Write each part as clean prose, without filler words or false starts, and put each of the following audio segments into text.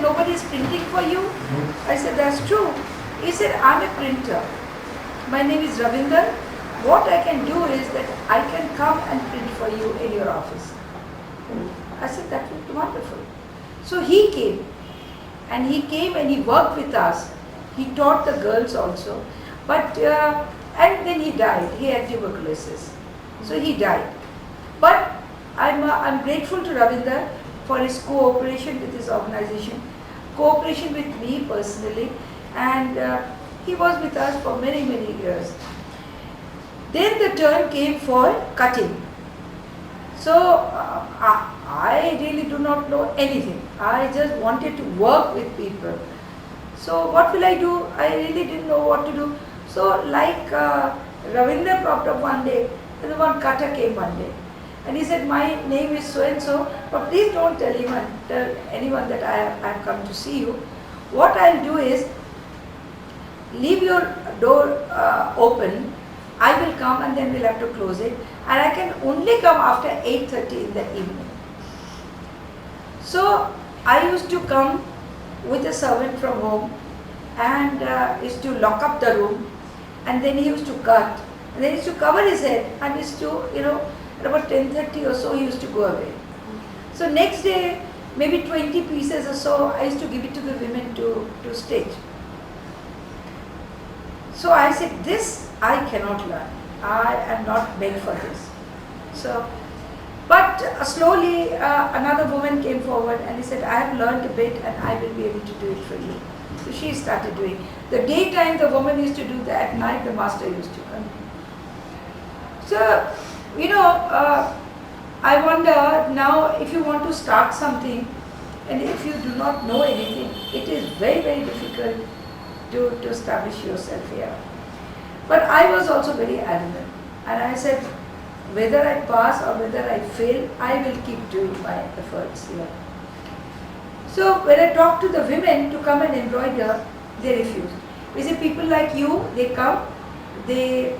nobody is printing for you? I said, that's true. He said, I'm a printer. My name is Ravinder. What I can do is that I can come and print for you in your office. I said, that would be wonderful. So he came and he worked with us. He taught the girls also. But, and then he died. He had tuberculosis. So he died. But I'm grateful to Ravinder for his cooperation with his organization, cooperation with me personally, and he was with us for many, many years. Then the turn came for cutting. So I really do not know anything. I just wanted to work with people. So what will I do? I really didn't know what to do. So like Ravinder popped up one day, and the one cutter came one day. And he said, my name is so-and-so, but please don't tell anyone that I have come to see you. What I'll do is, leave your door open, I will come and then we'll have to close it. And I can only come after 8:30 in the evening. So I used to come with a servant from home and used to lock up the room, and then he used to cut. And then he used to cover his head and used to, at about 10:30 or so he used to go away. So next day, maybe 20 pieces or so, I used to give it to the women to stitch. So I said, this I cannot learn. I am not made for this. So, but slowly another woman came forward and he said, I have learned a bit and I will be able to do it for you. So she started doing. The daytime the woman used to do that, at night the master used to come. So, I wonder now, if you want to start something and if you do not know anything, it is very, very difficult to establish yourself here. But I was also very adamant, and I said, whether I pass or whether I fail, I will keep doing my efforts here. So when I talked to the women to come and embroider, they refused. We say, people like you, they come, they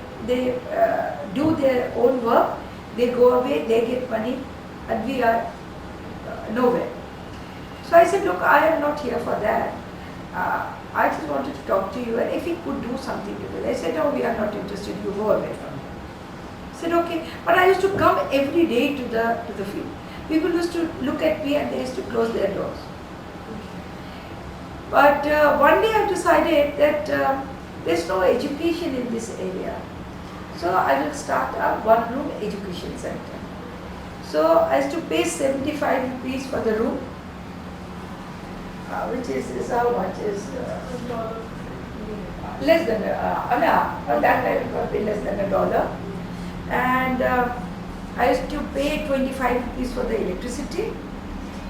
do their own work, they go away, they get money, and we are nowhere. So I said, look, I am not here for that. I just wanted to talk to you, and if we could do something together. They said, no, we are not interested, you go away from here. I said, okay. But I used to come every day to the field. People used to look at me and they used to close their doors. But one day I decided that there's no education in this area. So I will start a one-room education center. So I used to pay 75 rupees for the room, which is how much is less than at that time it would be less than $1. And I used to pay 25 rupees for the electricity,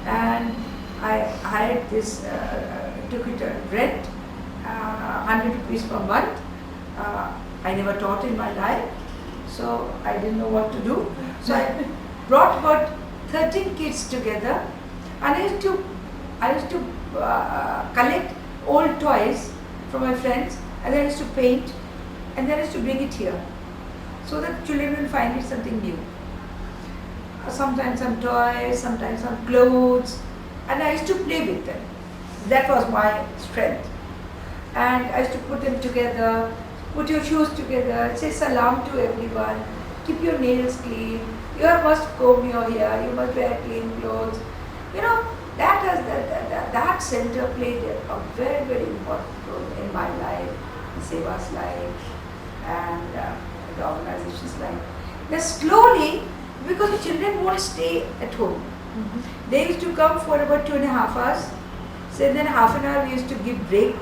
and I hired this, took it rent, 100 rupees per month. I never taught in my life, so I didn't know what to do. So I brought about 13 kids together, and I used to collect old toys from my friends, and then I used to paint, and then I used to bring it here, so that children will find it something new. Sometimes some toys, sometimes some clothes, and I used to play with them. That was my strength. And I used to put them together, put your shoes together, say salam to everyone, keep your nails clean, you must comb your hair, you must wear clean clothes. That center played a very, very important role in my life, in Seva's life, and the organization's life. Then slowly, because the children won't stay at home, they used to come for about 2.5 hours. So then half an hour we used to give break.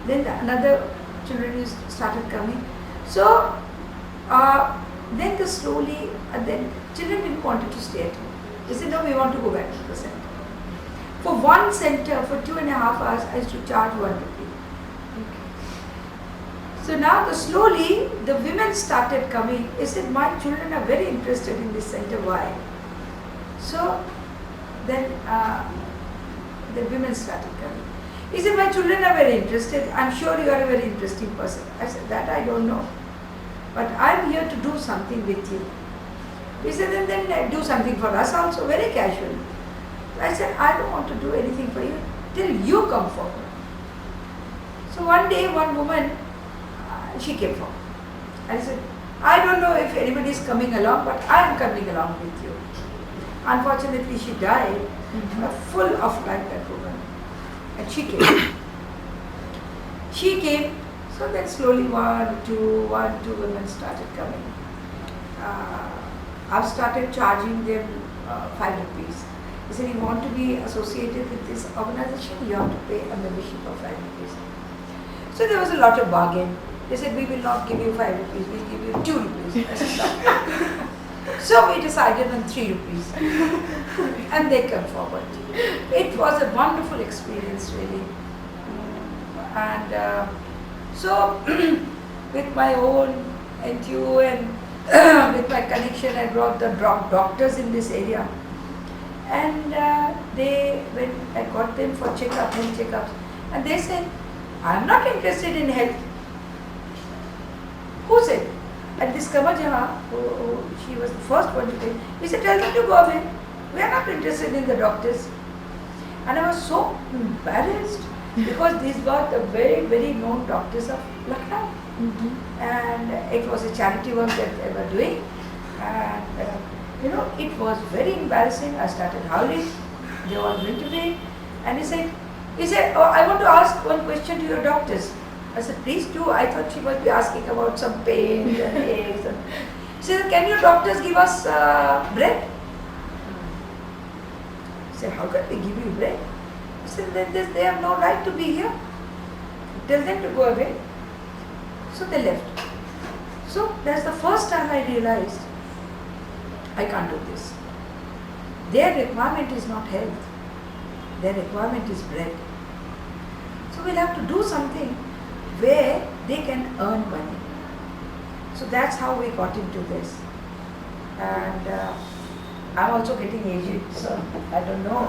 Then another children started coming. So then slowly, then children didn't want to stay at home. They said, no, we want to go back to the center. For one center, for 2.5 hours, I used to charge 1 rupee. So now slowly the women started coming. They said, my children are very interested in this center, why? So then the women started coming. He said, my children are very interested. I'm sure you are a very interesting person. I said, that I don't know. But I'm here to do something with you. He said, and then do something for us also, very casually. I said, I don't want to do anything for you. till you come forward. So one day one woman, she came forward. And said, I don't know if anybody is coming along, but I am coming along with you. Unfortunately, she died, full of life, that woman. And she came. She came, so then slowly one, two women started coming. I've started charging them 5 rupees. They said, you want to be associated with this organization, you have to pay a membership of 5 rupees. So there was a lot of bargain. They said, we will not give you 5 rupees, we'll give you 2 rupees. I said, no. So we decided on 3 rupees. And they came forward. It was a wonderful experience, really. And so with my own NTU and with my connection, I brought the doctors in this area. And when I got them for health checkups, and they said, I'm not interested in health. Who said? And this Kamajaha, she was the first one to tell, he said, tell them to go away. We are not interested in the doctors. And I was so embarrassed because these were the very, very known doctors of Lucknow. And it was a charity work that they were doing. And it was very embarrassing. I started howling. They were going to me. And he said, oh, I want to ask one question to your doctors. I said, please do. I thought she must be asking about some pains and aches. He said, can your doctors give us bread? I said, how can we give you bread? He said, they have no right to be here. Tell them to go away. So they left. So that's the first time I realized I can't do this. Their requirement is not health. Their requirement is bread. So we'll have to do something where they can earn money. So that's how we got into this. And I'm also getting aged, so I don't know.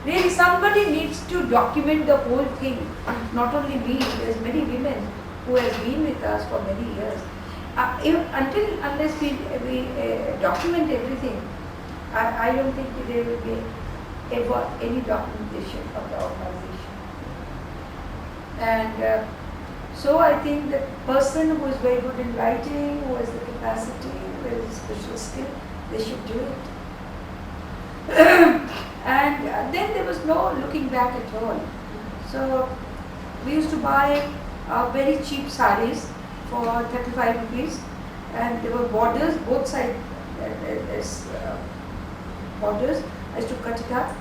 Really, somebody needs to document the whole thing. Not only me, there's many women who have been with us for many years. Unless we document everything, I don't think there will be ever any documentation of the organization. And so I think the person who is very good in writing, who has the capacity, who has a special skill, they should do it. And then there was no looking back at all. So we used to buy very cheap saris for 35 rupees, and there were borders, both sides borders. I used to cut it up.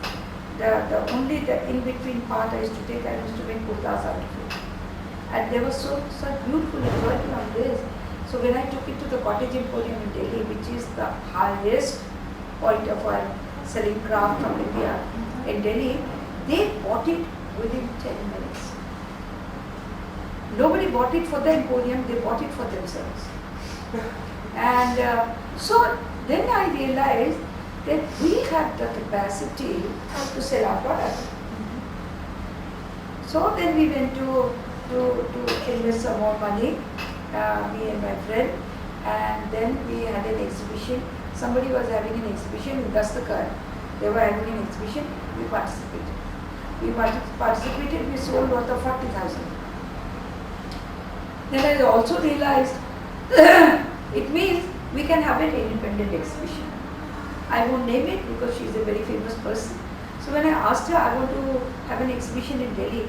Only the in-between part I used to take, I used to make kurtas out of it. And there was such beautiful embroidery on this. So when I took it to the Cottage Emporium in Delhi, which is the highest point of our selling craft from India in Delhi, they bought it within 10 minutes. Nobody bought it for the Emporium, they bought it for themselves. And so then I realized that we have the capacity to sell our product. So then we went to invest some more money, me and my friend, and then we had an exhibition. Somebody was having an exhibition in Dastakar. They were having an exhibition, we participated. We sold worth of 40,000. Then I also realized it means we can have an independent exhibition. I won't name it because she is a very famous person. So when I asked her, I want to have an exhibition in Delhi,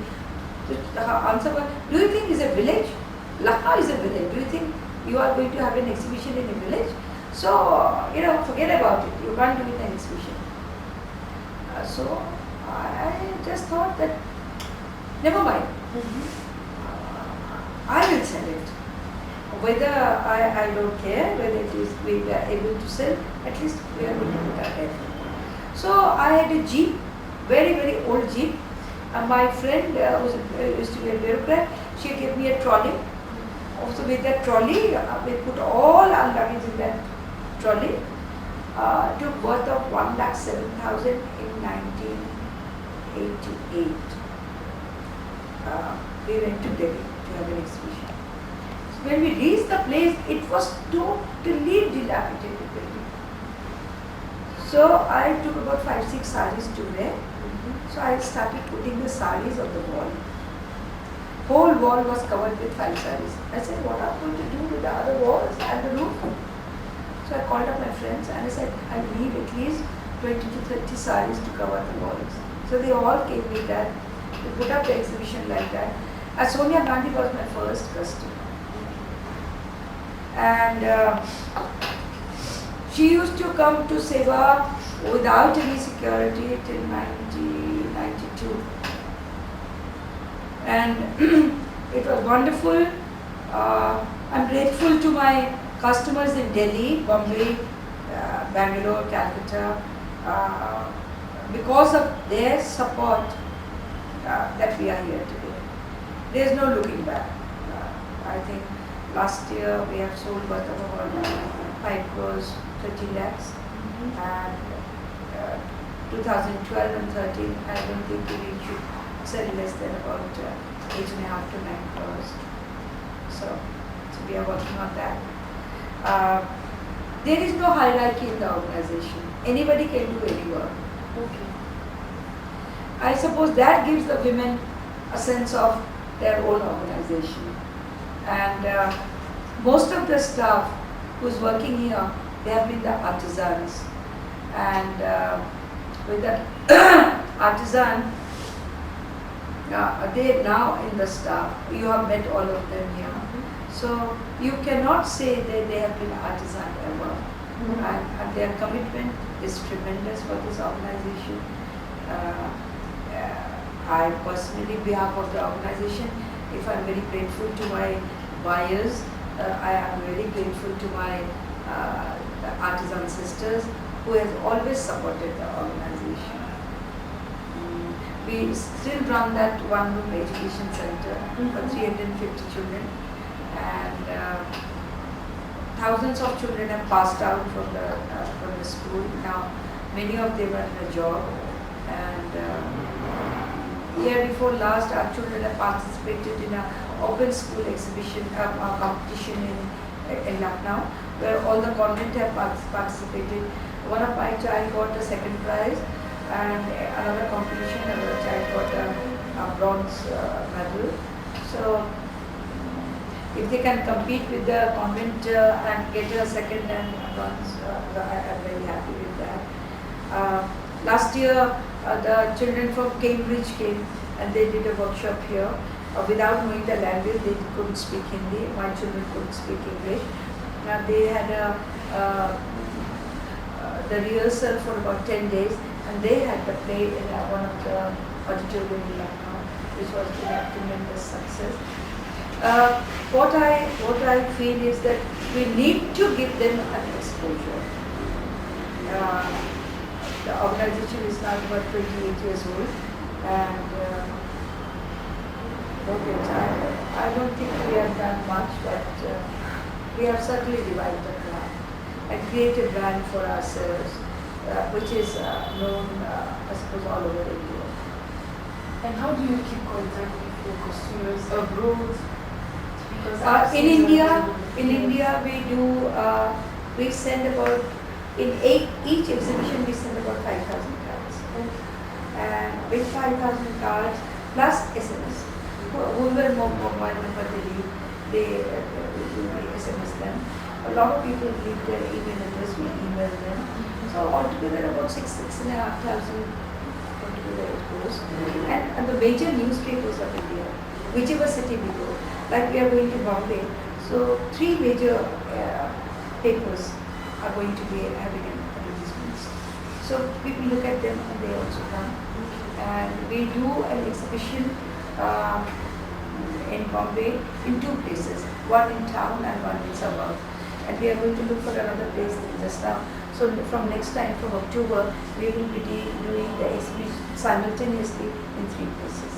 her answer was, do you think it's a village? Lucknow is a village. Do you think you are going to have an exhibition in a village? So, forget about it. You can't do it in an exhibition. So I just thought that, never mind. I will sell it. Whether I don't care, whether it is we are able to sell, at least we are going to put our effort. So I had a jeep, very, very old jeep. My friend who used to be a bureaucrat, she gave me a trolley. Also with that trolley, we put all our luggage in that trolley. Took worth of 1,07,000 in 1988. We went to Delhi to have an exhibition. So when we reached the place, it was totally dilapidated building. So I took about 5-6 saris to wear. So I started putting the saris on the wall. Whole wall was covered with 5 saris. I said, what am I going to do with the other walls and the roof? So I called up my friends and I said, I need at least 20 to 30 saris to cover the walls. So they all came with that. We put up the exhibition like that. And Sonia Gandhi was my first customer. And she used to come to Seva without any security till 1992. And it was wonderful. I'm grateful to my customers in Delhi, Bombay, Bangalore, Calcutta, because of their support that we are here today. There is no looking back. I think last year we have sold worth of about 5 crores, 30 lakhs. And 2012 and 13, I don't think we should sell less than about 8.5 to 9 crores. So we are working on that. There is no hierarchy in the organization. Anybody can do any work. Okay. I suppose that gives the women a sense of their own organization. And most of the staff who's working here, they have been the artisans. And with that artisan, they now in the staff. You have met all of them here. So you cannot say that they have been artisan ever. And their commitment is tremendous for this organization. I personally, on behalf of the organization, if I'm very grateful to my buyers, I am very grateful to my artisan sisters who have always supported the organization. We still run that one-room education center for 350 children, and thousands of children have passed out from the school. Now many of them are in a job, and year before last our children have participated in an open school exhibition competition in Lucknow, where all the convent have participated. One of my child got a second prize, and another competition, another child got a bronze medal. So if they can compete with the convent and get a second and bronze, I'm very happy with that. Last year, the children from Cambridge came and they did a workshop here. Without knowing the language, they couldn't speak Hindi. My children couldn't speak English. They had the rehearsal for about 10 days, and they had the play in one of the auditorium in Lucknow, which was a tremendous success. What I feel is that we need to give them an exposure. The organization is now about 28 years old, and I don't think we have done much, but we have certainly revived the brand and created a brand for ourselves, which is known, I suppose, all over India. And how do you keep contact with your customers abroad? Because In India, we send about, in each exhibition we send about 5,000 cards. And with 5,000 cards plus SMS. Whoever mobile number they SMS them. A lot of people leave their email address, we email them. So altogether about 6,500 altogether it goes. And the major newspapers of India, whichever city we go, like we are going to Bombay, so 3 major papers are going to be having advertisements. So people look at them and they also come. And we do an exhibition in Bombay in 2 places, one in town and one in suburb. And we are going to look for another place just now. So from next time, from October, we will be doing the exhibition simultaneously in 3 places.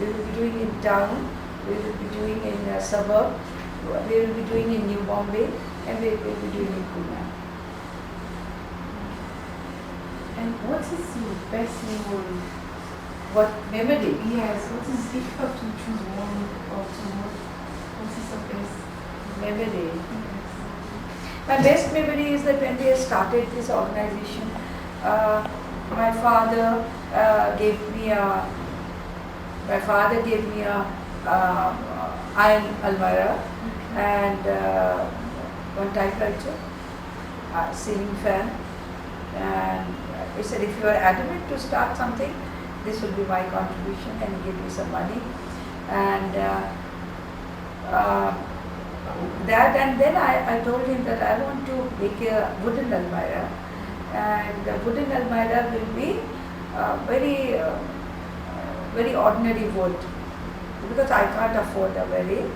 We will be doing in town, we will be doing in suburb, we will be doing in New Bombay, and we will be doing in Pune. And what is your best memory? What memory? Yes, what is if you have to choose one or 2? What is the best Memory. Yes. My best memory is that when we started this organization, My father gave me a iron almirah and one typewriter, ceiling fan, and he said, if you are adamant to start something, this will be my contribution, and he gave me some money, and uh, that, and then I told him that I want to make a wooden almirah, and the wooden almirah will be very ordinary wood, because I can't afford a very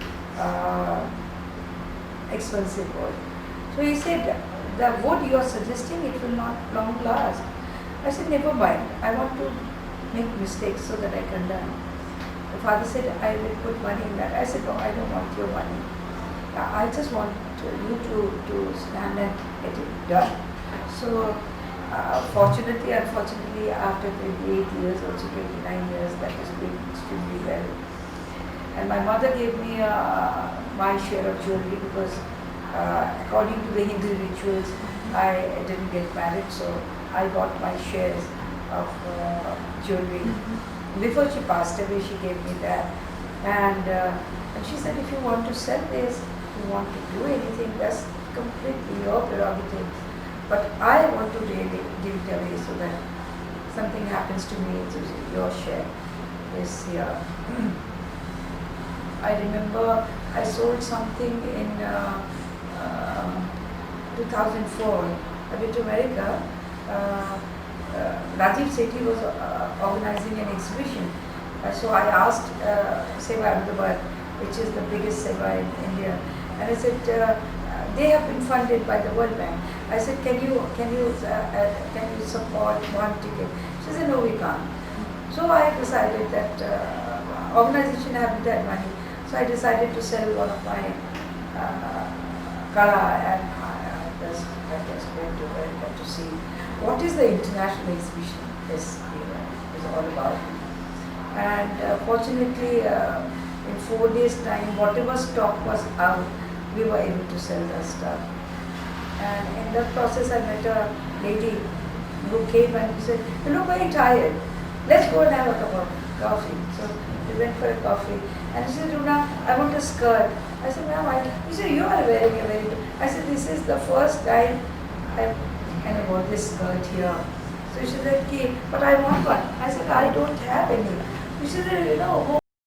expensive wood. So he said, the wood you are suggesting, it will not long last. I said, never mind, I want to make mistakes so that I can learn. The father said, I will put money in that. I said, no, I don't want your money. I just want you to stand and get it done. So fortunately, unfortunately, after 28 years, also 29 years, that is doing extremely well. And my mother gave me my share of jewelry, because according to the Hindu rituals, I didn't get married, so I got my shares of jewelry. Before she passed away, she gave me that. And she said, if you want to sell this, if you want to do anything, that's completely your prerogative. But I want to really give it away so that something happens to me, so your share is here. I remember I sold something in 2004. I went to America. Rajiv Sethi was organizing an exhibition. So I asked Seva Ahmedabad, which is the biggest Seva in India, and I said, they have been funded by the World Bank. I said, can you support one ticket? She said, no, we can't. So I decided that organization haven't had money. So I decided to sell one of my kala, and I just went to America to see what is the international exhibition is all about. And fortunately, in 4 days' time, whatever stock was out, we were able to sell that stuff. And in that process, I met a lady who came and said, you look very tired. Let's go and have a cup of coffee. So we went for a coffee. And she said, Runa, I want a skirt. I said, ma'am, she said, you are wearing a very good. I said, this is the first time I bought this skirt here. So she said, but I want one. I said, I don't have any. She said,